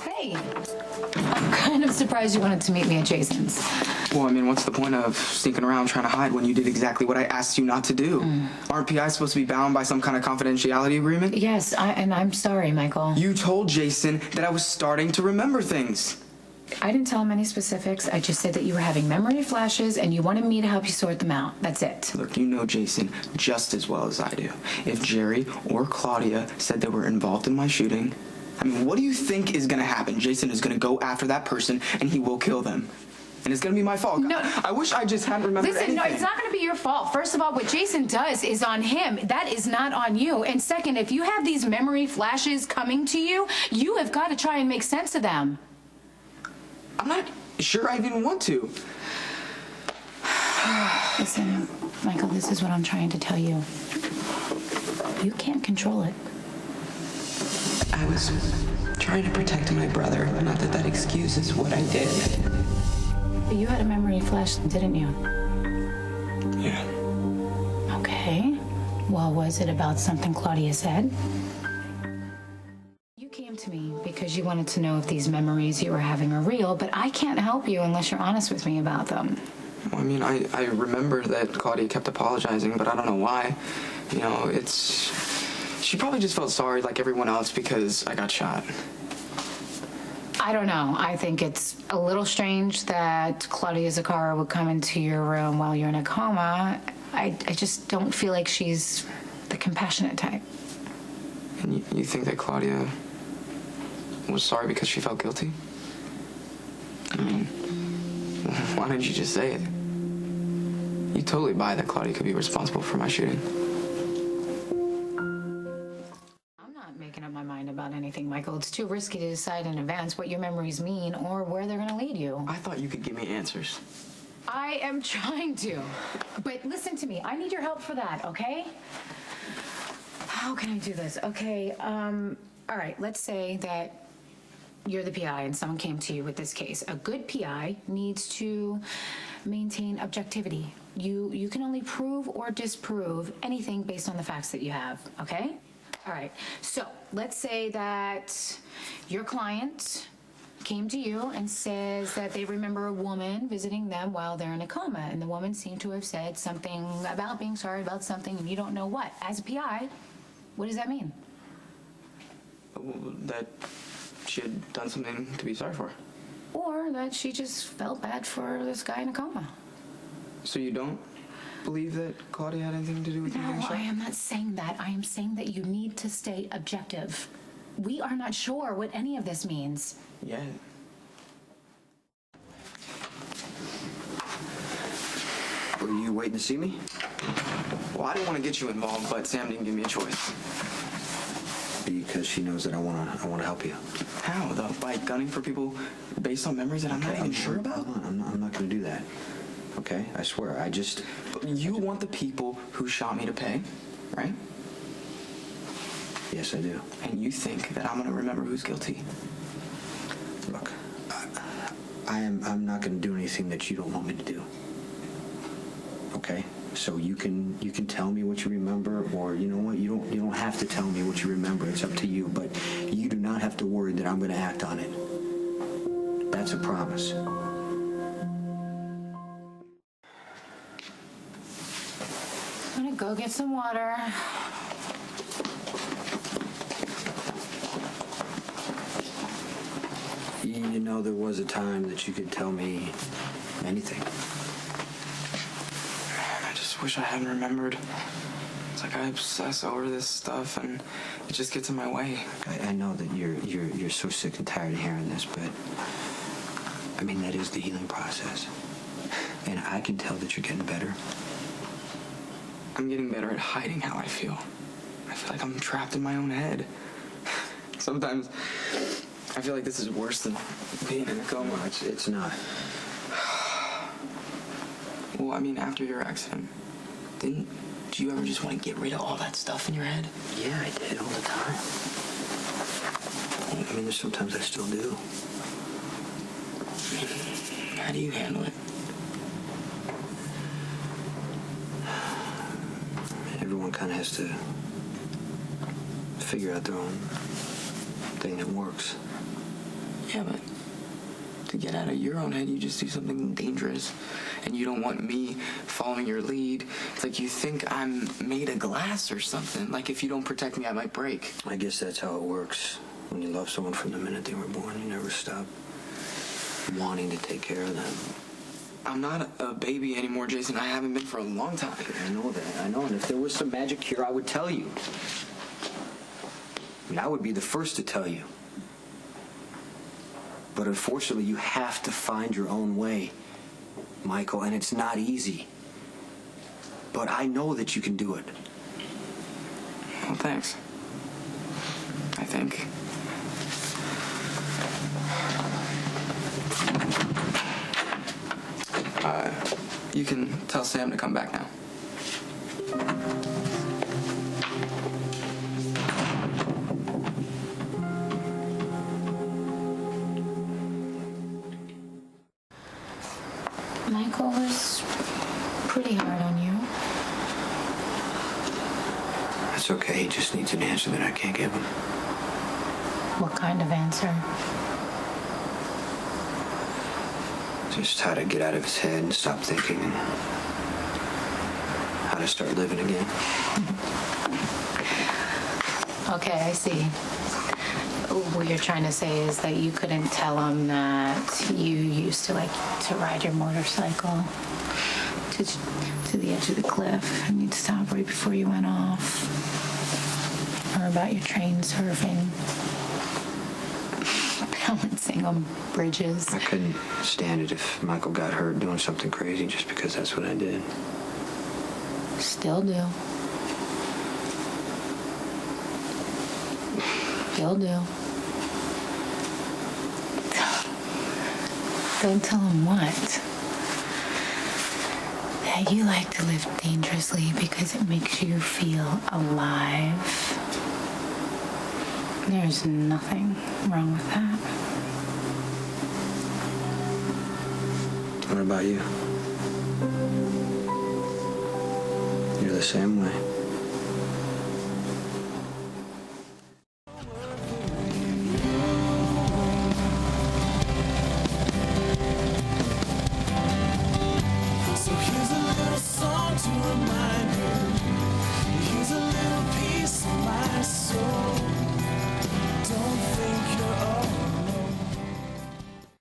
Hey, I'm kind of surprised you wanted to meet me at Jason's. Well, I mean, what's the point of sneaking around trying to hide when you did exactly what I asked you not to do? Aren't PIs supposed to be bound by some kind of confidentiality agreement? Yes, and I'm sorry, Michael. You told Jason that I was starting to remember things. I didn't tell him any specifics. I just said that you were having memory flashes and you wanted me to help you sort them out. That's it. Look, you know Jason just as well as I do. If Jerry or Claudia said they were involved in my shooting, I mean, what do you think is going to happen? Jason is going to go after that person and he will kill them. And it's going to be my fault. No. I wish I just hadn't remembered anything. No, it's not going to be your fault. First of all, what Jason does is on him. That is not on you. And second, if you have these memory flashes coming to you, you have got to try and make sense of them. I'm not sure I even want to. Listen, Michael, this is what I'm trying to tell you. You can't control it. I was trying to protect my brother. Not that that excuses what I did. But you had a memory flash, didn't you? Yeah. Okay. Well, was it about something Claudia said? You came to me because you wanted to know if these memories you were having are real, but I can't help you unless you're honest with me about them. Well, I mean, I remember that Claudia kept apologizing, but I don't know why. You know, she probably just felt sorry like everyone else because I got shot. I don't know. I think it's a little strange that Claudia Zakara would come into your room while you're in a coma. I just don't feel like she's the compassionate type. And you think that Claudia was sorry because she felt guilty? I mean, why didn't you just say it? You totally buy that Claudia could be responsible for my shooting. I'm not making up my mind about anything, Michael. It's too risky to decide in advance what your memories mean or where they're going to lead you. I thought you could give me answers. I am trying to. But listen to me. I need your help for that, okay? How can I do this? Okay, all right, let's say that you're the PI and someone came to you with this case. A good PI needs to maintain objectivity. You can only prove or disprove anything based on the facts that you have, okay? All right, so let's say that your client came to you and says that they remember a woman visiting them while they're in a coma, and the woman seemed to have said something about being sorry about something, and you don't know what. As a PI, what does that mean? That she had done something to be sorry for. Or that she just felt bad for this guy in a coma. So you don't believe that Claudia had anything to do with you getting No, shot? I am not saying that. I am saying that you need to stay objective. We are not sure what any of this means. Yeah. Were you waiting to see me? Well, I didn't want to get you involved, but Sam didn't give me a choice. Because she knows that I wanna help you. How, though? By gunning for people based on memories that I'm not even sure about? I'm not gonna do that. Okay? I swear. But you want the people who shot me to pay, right? Yes, I do. And you think that I'm going to remember who's guilty? Look, I'm not gonna do anything that you don't want me to do. Okay? So you can tell me what you remember, or you know what, you don't have to tell me what you remember. It's up to you, but you do not have to worry that I'm going to act on it. That's a promise. I'm gonna go get some water. You know, there was a time that you could tell me anything. I just wish I hadn't remembered. It's like I obsess over this stuff, and it just gets in my way. I know that you're so sick and tired of hearing this, but I mean, that is the healing process. And I can tell that you're getting better. I'm getting better at hiding how I feel. I feel like I'm trapped in my own head. Sometimes I feel like this is worse than being in a coma. No, it's not. Well, I mean, after your accident, did you ever just want to get rid of all that stuff in your head? Yeah, I did all the time. I mean, there's sometimes I still do. How do you handle it? Everyone kind of has to figure out their own thing that works. Yeah, but to get out of your own head, you just do something dangerous. And you don't want me following your lead. It's like you think I'm made of glass or something. Like if you don't protect me, I might break. I guess that's how it works. When you love someone from the minute they were born, you never stop wanting to take care of them. I'm not a baby anymore, Jason. I haven't been for a long time. I know that. I know. And if there was some magic cure, I would tell you. I mean, I would be the first to tell you. But unfortunately, you have to find your own way, Michael, and it's not easy. But I know that you can do it. Well, thanks. I think. You can tell Sam to come back now. Michael was pretty hard on you. That's okay. He just needs an answer that I can't give him. What kind of answer? Just how to get out of his head and stop thinking and how to start living again. Okay, I see. What you're trying to say is that you couldn't tell him that you used to like to ride your motorcycle to the edge of the cliff and you'd stop right before you went off. Or about your train surfing. Balancing on bridges. I couldn't stand it if Michael got hurt doing something crazy just because that's what I did. Still do. Still do. Don't tell him what. That you like to live dangerously because it makes you feel alive. There's nothing wrong with that. What about you? You're the same way.